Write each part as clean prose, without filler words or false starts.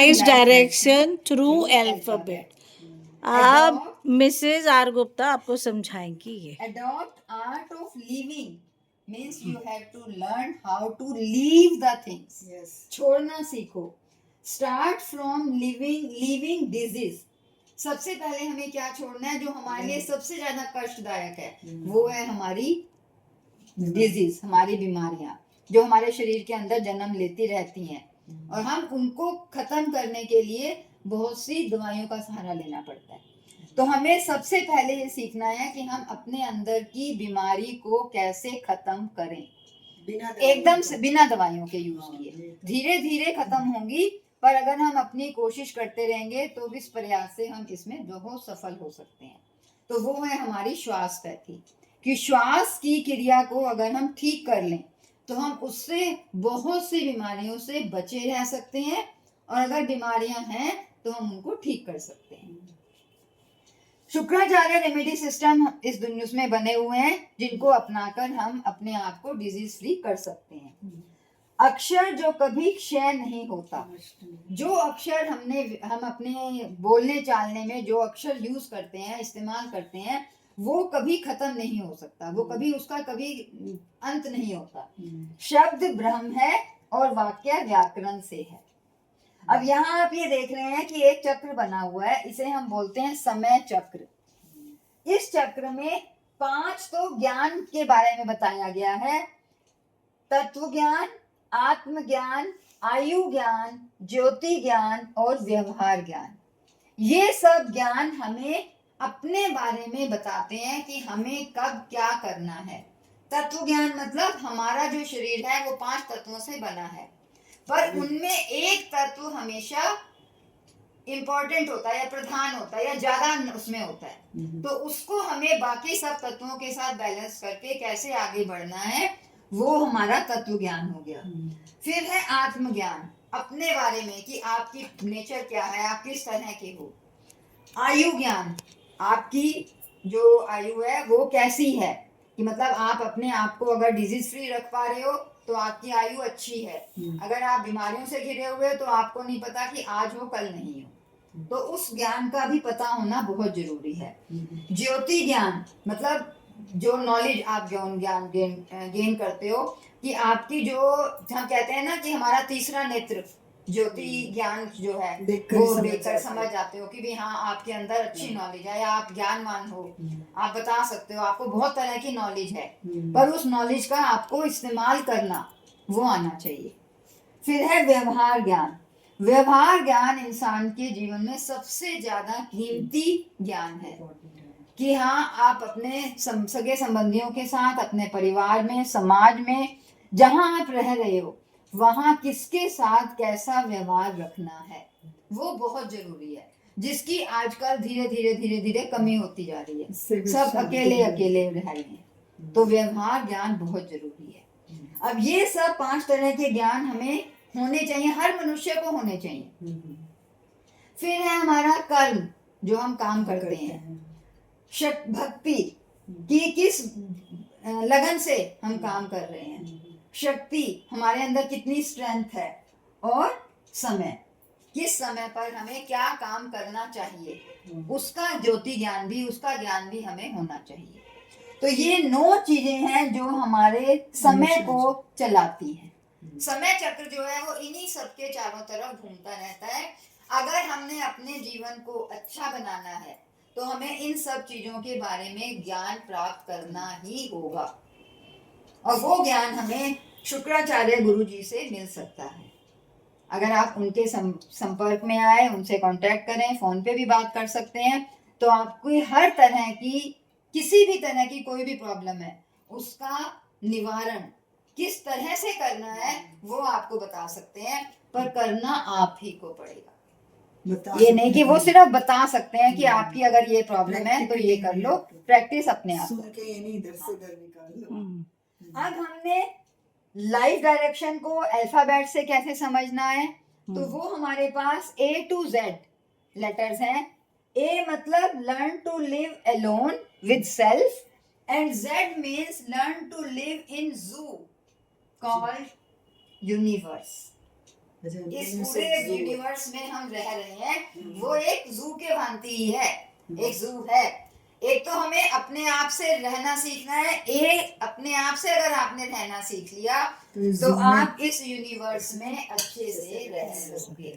Nice direction through alphabet. अब Mrs R Gupta आपको समझाएंगी ये. Adopt art of living means you have to learn how to leave the things. Yes. छोड़ना सीखो. Start from leaving disease. सबसे पहले हमें क्या छोड़ना है जो हमारे लिए सबसे ज्यादा कष्टदायक है, वो है हमारी डिजीज, हमारी बीमारियां जो हमारे शरीर के अंदर जन्म लेती रहती हैं, और हम उनको खत्म करने के लिए बहुत सी दवाइयों का सहारा लेना पड़ता है. तो हमें सबसे पहले ये सीखना है कि हम अपने अंदर की बीमारी को कैसे खत्म करें, एकदम से बिना दवाइयों के यूज किए. धीरे धीरे खत्म होंगी, पर अगर हम अपनी कोशिश करते रहेंगे तो इस प्रयास से हम इसमें बहुत सफल हो सकते हैं. तो वो है हमारी श्वास पैथी, कि श्वास की क्रिया को अगर हम ठीक कर लें तो हम उससे बहुत सी बीमारियों से बचे रह सकते हैं, और अगर बीमारियां हैं तो हम उनको ठीक कर सकते हैं. शुक्राचार्य रेमेडी सिस्टम इस दुनिया में बने हुए हैं जिनको अपनाकर हम अपने आप को डिजीज फ्री कर सकते हैं. अक्षर जो कभी क्षय नहीं होता, जो अक्षर हम अपने बोलने चालने में जो अक्षर यूज करते हैं, इस्तेमाल करते हैं, वो कभी खत्म नहीं हो सकता, वो कभी उसका कभी अंत नहीं होता. शब्द ब्रह्म है और वाक्य व्याकरण से है. अब यहाँ आप ये देख रहे हैं कि एक चक्र बना हुआ है, इसे हम बोलते हैं समय चक्र. इस चक्र में 5 तो ज्ञान के बारे में बताया गया है: तत्व ज्ञान, आत्मज्ञान, आयु ज्ञान, ज्योति ज्ञान और व्यवहार ज्ञान. ये सब ज्ञान हमें अपने बारे में बताते हैं कि हमें कब क्या करना है. तत्व ज्ञान मतलब हमारा जो शरीर है वो 5 तत्वों से बना है, पर उनमें एक तत्व हमेशा इम्पोर्टेंट होता है या प्रधान होता है या ज्यादा उसमें होता है. तो उसको हमें बाकी सब तत्वों के साथ बैलेंस करके कैसे आगे बढ़ना है, वो हमारा तत्व ज्ञान हो गया. फिर है आत्मज्ञान, अपने बारे में कि आपकी नेचर क्या है, आप किस तरह के हो. आयु ज्ञान, आपकी जो आयु है वो कैसी है, कि मतलब आप अपने आप को अगर डिजीज फ्री रख पा रहे हो तो आपकी आयु अच्छी है. अगर आप बीमारियों से घिरे हुए तो आपको नहीं पता कि आज हो कल नहीं हो. तो उस ज्ञान का भी पता होना बहुत जरूरी है. ज्योति ज्ञान मतलब जो नॉलेज आप ज्ञान गेन करते हो, कि आपकी जो हम कहते हैं ना कि हमारा तीसरा नेत्र ज्योति ज्ञान जो है वो देखकर समझ जाते हो कि भी हाँ आपके अंदर अच्छी नॉलेज है, या आप ज्ञानवान हो, आप बता सकते हो, आपको बहुत तरह की नॉलेज है, पर उस नॉलेज का आपको इस्तेमाल करना वो आना चाहिए. फिर है व्यवहार ज्ञान. व्यवहार ज्ञान इंसान के जीवन में सबसे ज्यादा कीमती ज्ञान है, कि हाँ आप अपने सगे संबंधियों के साथ, अपने परिवार में, समाज में, जहां आप रह रहे हो वहां किसके साथ कैसा व्यवहार रखना है, वो बहुत जरूरी है, जिसकी आजकल धीरे धीरे कमी होती जा रही है. सब अकेले रह रहे हैं. तो व्यवहार ज्ञान बहुत जरूरी है. अब ये सब 5 तरह के ज्ञान हमें होने चाहिए, हर मनुष्य को होने चाहिए. फिर है हमारा कर्म, जो हम काम करते हैं. भक्ति कि किस लगन से हम काम कर रहे हैं. शक्ति, हमारे अंदर कितनी स्ट्रेंथ है. और समय, किस समय पर हमें क्या काम करना चाहिए, उसका ज्योति ज्ञान भी, उसका ज्ञान भी हमें होना चाहिए. तो ये 9 चीजें हैं जो हमारे समय को चलाती हैं. समय चक्र जो है वो इन्हीं सबके चारों तरफ घूमता रहता है. अगर हमने अपने जीवन को अच्छा बनाना है तो हमें इन सब चीजों के बारे में ज्ञान प्राप्त करना ही होगा, और वो ज्ञान हमें शुक्राचार्य गुरु जी से मिल सकता है. अगर आप उनके संपर्क में आए, उनसे कांटेक्ट करें, फोन पे भी बात कर सकते हैं, तो आपको हर तरह की, किसी भी तरह की कोई भी प्रॉब्लम है, उसका निवारण किस तरह से करना है वो आपको बता सकते हैं, पर करना आप ही को पड़ेगा. ये नहीं कि वो सिर्फ बता सकते हैं कि आपकी अगर ये प्रॉब्लम है तो ये कर लो, प्रैक्टिस अपने आप. अब हमने लाइफ डायरेक्शन को अल्फाबेट से कैसे समझना है, तो वो हमारे पास A to Z लेटर्स हैं. A मतलब learn to live alone with self, and Z means learn to live in zoo called universe. इस पूरे यूनिवर्स में हम रह रहे हैं, वो एक जू के भांति ही है, एक जू है। एक तो हमें अपने आप से रहना सीखना है। अपने आप से अगर आपने रहना सीख लिया तो आप इस यूनिवर्स में अच्छे से रह सकोगे।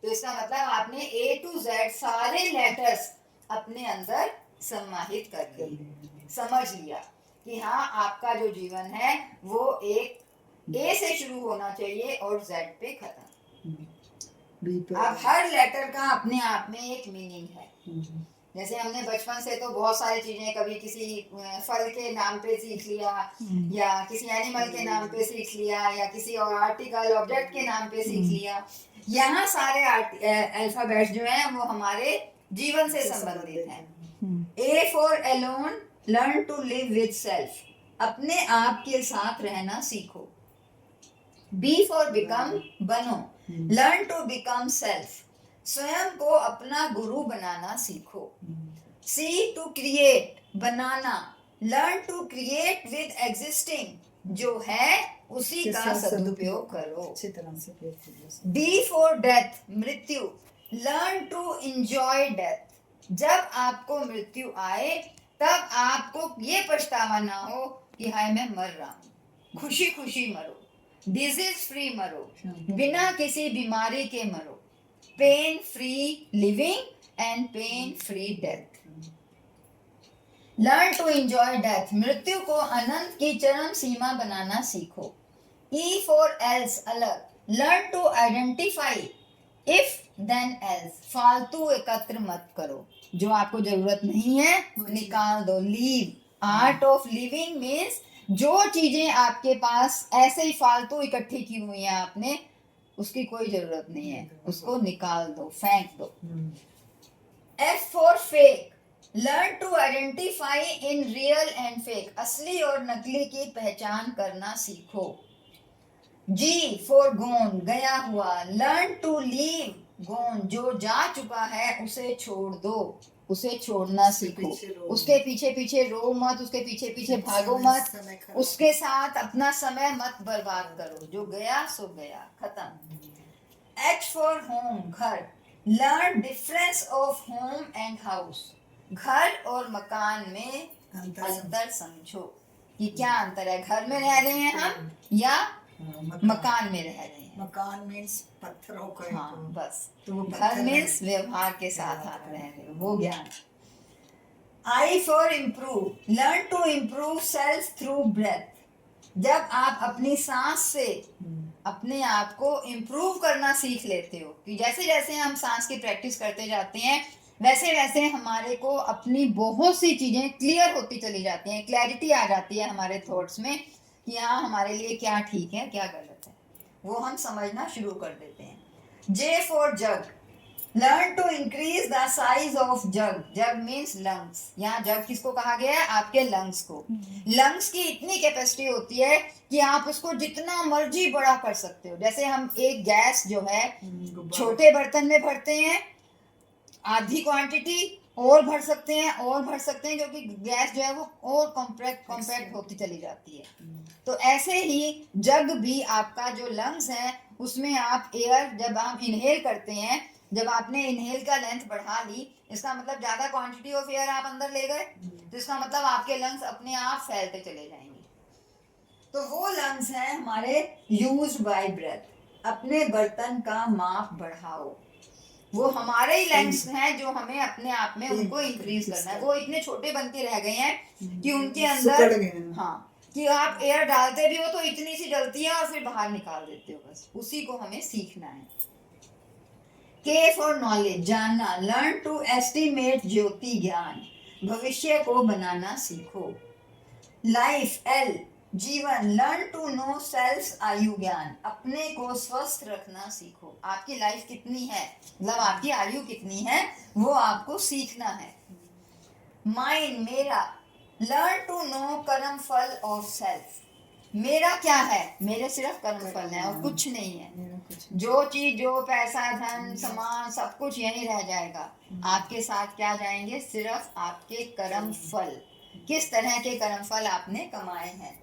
तो इसका मतलब आपने A to Z सारे लेटर्स अपने अंदर समाहित कर लिए, समझ लिया कि हाँ आपका जो जीवन है वो एक A से शुरू होना चाहिए और Z पे खत्म। अब हर लेटर का अपने आप में एक मीनिंग है। जैसे हमने बचपन से तो बहुत सारी चीजें, कभी किसी फल के नाम पे सीख लिया, या किसी एनिमल के नाम पे सीख लिया, या किसी और आर्टिकल ऑब्जेक्ट के नाम पे सीख लिया। यहाँ सारे अल्फाबेट्स जो हैं वो हमारे जीवन से संबंधित हैं। A for alone, learn to live with self, अपने आप के साथ रहना सीखो। B for become, बनो, learn to become self, स्वयं को अपना गुरु बनाना सीखो। C to create, banana, learn to create with existing, जो है उसी का सदुपयोग करो। अच्छी तरह से। D for death, मृत्यु, learn to enjoy death, जब आपको मृत्यु आए तब आपको ये पछतावा ना हो कि हाय मैं मर रहा हूँ, खुशी खुशी मरो। डिजीज फ्री मरो, बिना किसी बीमारी के मरो। Pain free living and pain free death. Learn to enjoy death, मृत्यु को अनंत की चरम सीमा बनाना सीखो। ई फॉर एल्स, अलग, learn to identify if then else, फालतू एकत्र मत करो, जो आपको जरूरत नहीं है निकाल दो। Leave, art of living means जो चीजें आपके पास ऐसे ही फालतू इकट्ठी की हुई हैं आपने, उसकी कोई जरूरत नहीं है, उसको निकाल दो, फेंक दो। F for fake, learn to identify in real and fake, असली और नकली की पहचान करना सीखो। G फॉर गॉन, गया हुआ, लर्न टू लीव गॉन, जो जा चुका है उसे छोड़ दो, उसे छोड़ना सीखो। उसके पीछे पीछे रो मत, उसके पीछे पीछे भागो मत, उसके साथ अपना समय मत बर्बाद करो, जो गया सो गया, खत्म। H फॉर होम, घर, learn difference of home and house, घर और मकान में अंतर समझो कि क्या अंतर है, घर में रह रहे हैं हम या मकान में रह रहे हैं। मकान मीन्स पत्थरों का, हाँ बस, तो घर मीन्स व्यवहार के साथ आप रह रहे हो, वो ज्ञान। I for improve, learn to improve self through breath, जब आप अपनी सांस से अपने आप को इम्प्रूव करना सीख लेते हो, कि जैसे जैसे हम सांस की प्रैक्टिस करते जाते हैं वैसे वैसे हमारे को अपनी बहुत सी चीजें क्लियर होती चली जाती हैं, क्लैरिटी आ जाती है हमारे थॉट्स में कि हाँ हमारे लिए क्या ठीक है क्या गलत है, वो हम समझना शुरू कर देते हैं। J for jug, learn to increase the size of jug, jug means lungs, यहाँ जग किसको कहा गया है, आपके लंग्स को। लंग्स की इतनी कैपेसिटी होती है कि आप उसको जितना मर्जी बड़ा कर सकते हो। जैसे हम एक गैस जो है छोटे बर्तन में भरते हैं, आधी क्वांटिटी और भर सकते हैं और भर सकते हैं, क्योंकि गैस जो है वो और कॉम्पैक्ट होती चली जाती है। तो ऐसे ही जग भी आपका जो लंग्स है उसमें आप एयर जब आप इनहेल करते हैं, जब आपने इनहेल का लेंथ बढ़ा ली, इसका मतलब ज्यादा क्वांटिटी ऑफ एयर आप अंदर ले गए, तो इसका मतलब आपके लंग्स अपने आप फैलते चले जाएंगे। तो वो लंग्स हैं हमारे यूज्ड बाय ब्रेथ, अपने बर्तन का माप बढ़ाओ, वो हमारे ही लंग्स हैं जो हमें अपने आप में उनको इंक्रीज करना है। वो इतने छोटे बन के रह गए हैं कि उनके अंदर, हाँ, कि आप एयर डालते भी हो तो इतनी सी जलती है और फिर बाहर निकाल देते हो, बस उसी को हमें सीखना है। K फॉर नॉलेज, जानना, लर्न टू एस्टिमेट, ज्योति ज्ञान, भविष्य को बनाना सीखो। लाइफ, L, जीवन, लर्न टू नो सेल्फ, आयु ज्ञान, अपने को स्वस्थ रखना सीखो। आपकी लाइफ कितनी है, मतलब आपकी आयु कितनी है, वो आपको सीखना है। माइंड, मेरा, लर्न टू नो कर्म फल ऑफ सेल्फ, मेरा क्या है, मेरे सिर्फ कर्म फल है और कुछ नहीं है। जो चीज, जो पैसा, धन, सामान, सब कुछ यही रह जाएगा, आपके साथ क्या जाएंगे, सिर्फ आपके कर्म फल। किस तरह के कर्म फल आपने कमाए हैं,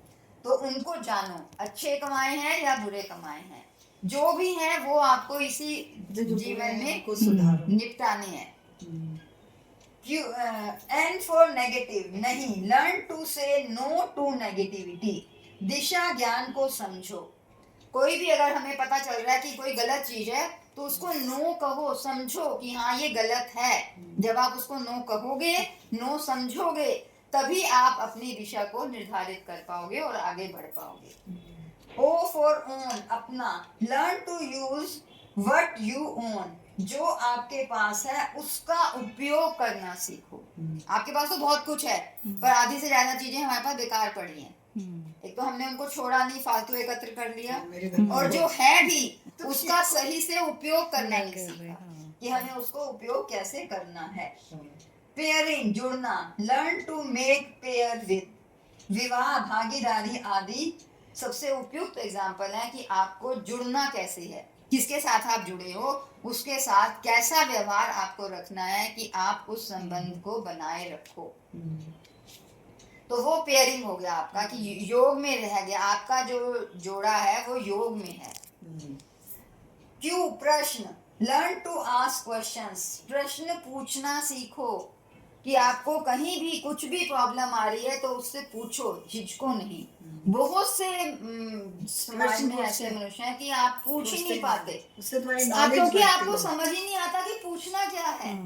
तो उनको जानो, अच्छे कमाए हैं या बुरे कमाए हैं। जो भी है वो आपको इसी जीवन में को सुधारो। निपटाने हैं। एंड फॉर नेगेटिव, नहीं, learn to say no to negativity. दिशा ज्ञान को समझो। कोई भी अगर हमें पता चल रहा है कि कोई गलत चीज है तो उसको नो कहो, समझो कि हाँ ये गलत है। जब आप उसको नो कहोगे, नो समझोगे, तभी आप अपनी दिशा को निर्धारित कर पाओगे और आगे बढ़ पाओगे। ओ फॉर ओन, अपना। Learn to use what you own, जो आपके पास है उसका उपयोग करना सीखो। आपके पास तो बहुत कुछ है, पर आधी से ज्यादा चीजें हमारे पास बेकार पड़ी हैं। एक तो हमने उनको छोड़ा नहीं, फालतू एकत्र कर लिया, और जो है भी उसका सही से उपयोग करना नहीं सीखा कि हमें उसको उपयोग कैसे करना है। पेयरिंग, जुड़ना। Learn to make pair with, विवाह, भागीदारी आदि सबसे उपयुक्त एग्जाम्पल है कि आपको जुड़ना कैसे है, किसके साथ आप जुड़े हो, उसके साथ कैसा व्यवहार आपको रखना है कि आप उस संबंध को बनाए रखो। तो वो पेयरिंग हो गया आपका कि योग में रह गया, आपका जो जोड़ा है वो योग में है। क्यों, प्रश्न। लर्न टू आस्क क्वेश्चंस, प्रश्न पूछना सीखो कि आपको कहीं भी कुछ भी प्रॉब्लम आ रही है तो उससे पूछो, हिचको नहीं। बहुत से समाज में ऐसे मनुष्य हैं कि आप पूछ ही नहीं पाते, क्योंकि आपको समझ ही नहीं आता कि पूछना क्या है।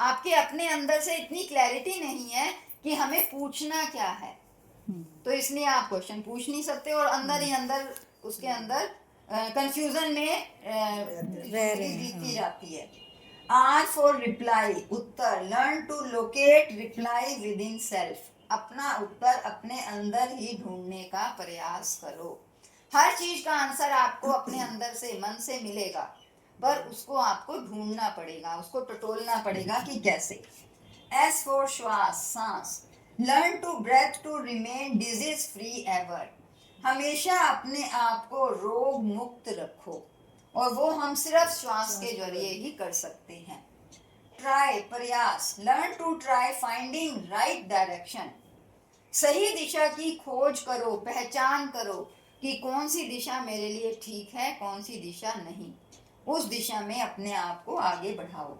आपके अपने अंदर से इतनी क्लैरिटी नहीं है कि हमें पूछना क्या है, तो इसलिए आप क्वेश्चन पूछ नहीं सकते और अंदर ही अंदर उसके अंदर कंफ्यूजन में बीतती जाती है। आर फॉर रिप्लाई, उत्तर। Learn to locate reply within self, अपना उत्तर अपने अंदर ही ढूंढने का प्रयास करो। हर चीज का आंसर आपको अपने अंदर से, मन से मिलेगा, पर उसको आपको ढूंढना पड़ेगा, उसको टटोलना पड़ेगा कि कैसे। एस फॉर श्वास, सांस। Learn to breathe to remain disease free ever, हमेशा अपने आप को रोग मुक्त रखो, और वो हम सिर्फ श्वास के जरिए ही कर सकते हैं। ट्राई, प्रयास। Learn to try finding right direction, सही दिशा की खोज करो, पहचान करो कि कौन सी दिशा मेरे लिए ठीक है, कौन सी दिशा नहीं। उस दिशा में अपने आप को आगे बढ़ाओ।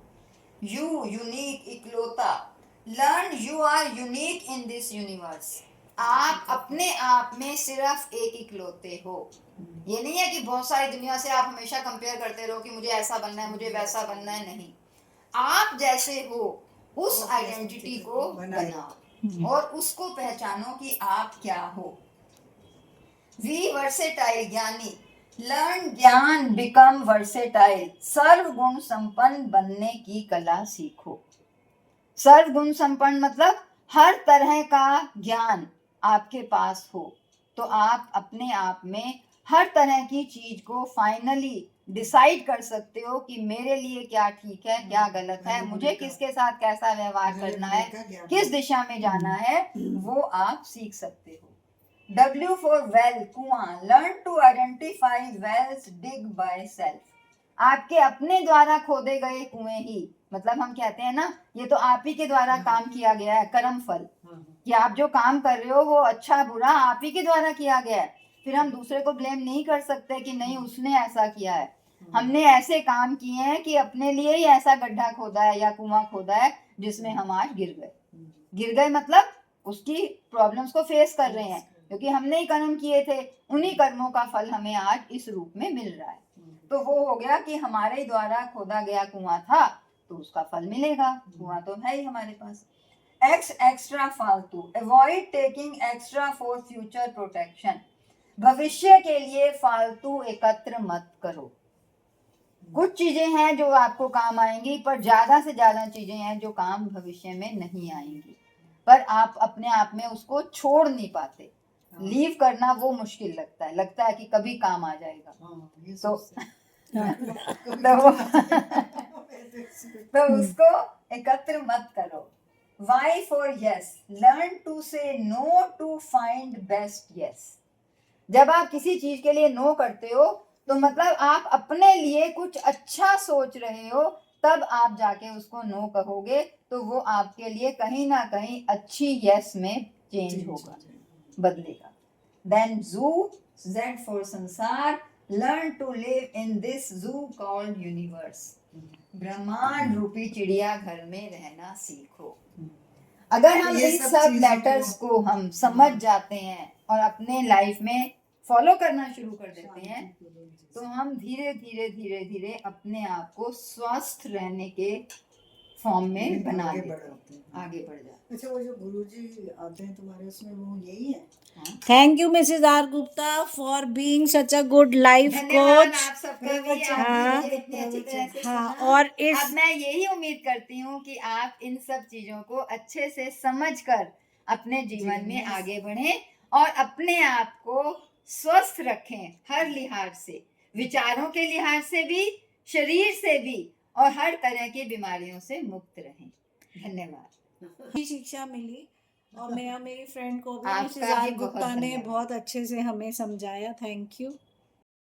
यू, यूनिक, इकलौता। Learn you are unique in this universe, आप अपने आप में सिर्फ एक इकलौते हो। ये नहीं है कि बहुत सारी दुनिया से आप हमेशा कंपेयर करते रहो कि मुझे ऐसा बनना है, मुझे वैसा बनना है, नहीं। आप जैसे हो उस आइडेंटिटी को बनाओ और उसको पहचानो कि आप क्या हो। वी वर्सेटाइल, ज्ञानी। लर्न ज्ञान बिकम वर्सेटाइल, सर्व गुण संपन्न बनने की कला सीखो। सर्व गुण संपन्न मतलब हर तरह का ज्ञान आपके पास हो, तो आप अपने आप में हर तरह की चीज को फाइनली डिसाइड कर सकते हो कि मेरे लिए क्या ठीक है, क्या गलत है, मुझे किसके साथ कैसा व्यवहार करना है, किस दिशा में जाना है, वो आप सीख सकते हो। W फॉर वेल, कुआं। Learn to identify wells dig by self, आपके अपने द्वारा खोदे गए कुएं ही, मतलब हम कहते हैं ना, ये तो आप ही के द्वारा काम किया गया है, कर्म फल, कि आप जो काम कर रहे हो वो अच्छा बुरा आप ही के द्वारा किया गया है। फिर हम दूसरे को ब्लेम नहीं कर सकते कि नहीं उसने ऐसा किया है, हमने ऐसे काम किए हैं कि अपने लिए ही ऐसा गड्ढा खोदा है या कुआं खोदा है जिसमें हम आज गिर गए मतलब उसकी प्रॉब्लम्स को फेस कर रहे हैं, क्योंकि हमने ही कर्म किए थे, उन्हीं कर्मों का फल हमें आज इस रूप में मिल रहा है। तो वो हो गया कि हमारे द्वारा खोदा गया कुआं था तो उसका फल मिलेगा, कुआं तो है ही हमारे पास। एक्स, एक्स्ट्रा, फालतू। Avoid taking extra for future protection, भविष्य के लिए फालतू एकत्र मत करो। कुछ चीजें हैं जो आपको काम आएंगी, पर ज्यादा से ज्यादा चीजें हैं जो काम भविष्य में नहीं आएंगी, पर आप अपने आप में उसको छोड़ नहीं पाते। लीव करना वो मुश्किल लगता है कि कभी काम आ जाएगा, तो उसको एकत्र मत करो। Y for yes, learn to say no to find best yes, जब आप किसी चीज के लिए नो करते हो तो मतलब आप अपने लिए कुछ अच्छा सोच रहे हो, तब आप जाके उसको नो कहोगे तो वो आपके लिए कहीं ना कहीं अच्छी यस में चेंज होगा, बदलेगा। देन जू, जेड फॉर संसार, learn to live in this zoo called universe. ब्रह्मांड रूपी चिड़िया घर में रहना सीखो। अगर हम ये इन सब सब चीज़ों लेटर्स को- को हम समझ जाते हैं और अपने लाइफ में फॉलो करना शुरू कर देते हैं, तो हम धीरे धीरे धीरे धीरे अपने आप को स्वस्थ रहने के फॉर्म में बना आगे लेते बढ़ाते हैं, हैं। आगे बढ़ जाते अच्छा, वो जो गुरुजी आते हैं तुम्हारे उसमें, वो यही है? हैं। Thank you Mrs R Gupta for being such a good life धन्यवाद कोच। आप सबका भी, प्रवचन, आपने हाँ। मुझे इतनी अच्छी तरह से हाँ, सुना। और इस अब मैं यही उम्मीद करती हूँ कि आप इन सब चीजों को अच्छे से समझकर अपने जीवन में आगे बढ़ें और अपने आप को स्वस्थ रखें, हर लिहाज से, विचारों के लिहाज से भी, शरीर से भी, और हर तरह की बीमारियों से मुक्त रहें। धन्यवाद। की शिक्षा मिली और मैं मेरी फ्रेंड को भी आपका मिसेज आर भी बहुत गुप्ता ने धन्यवाद। बहुत अच्छे से हमें समझाया। Thank you.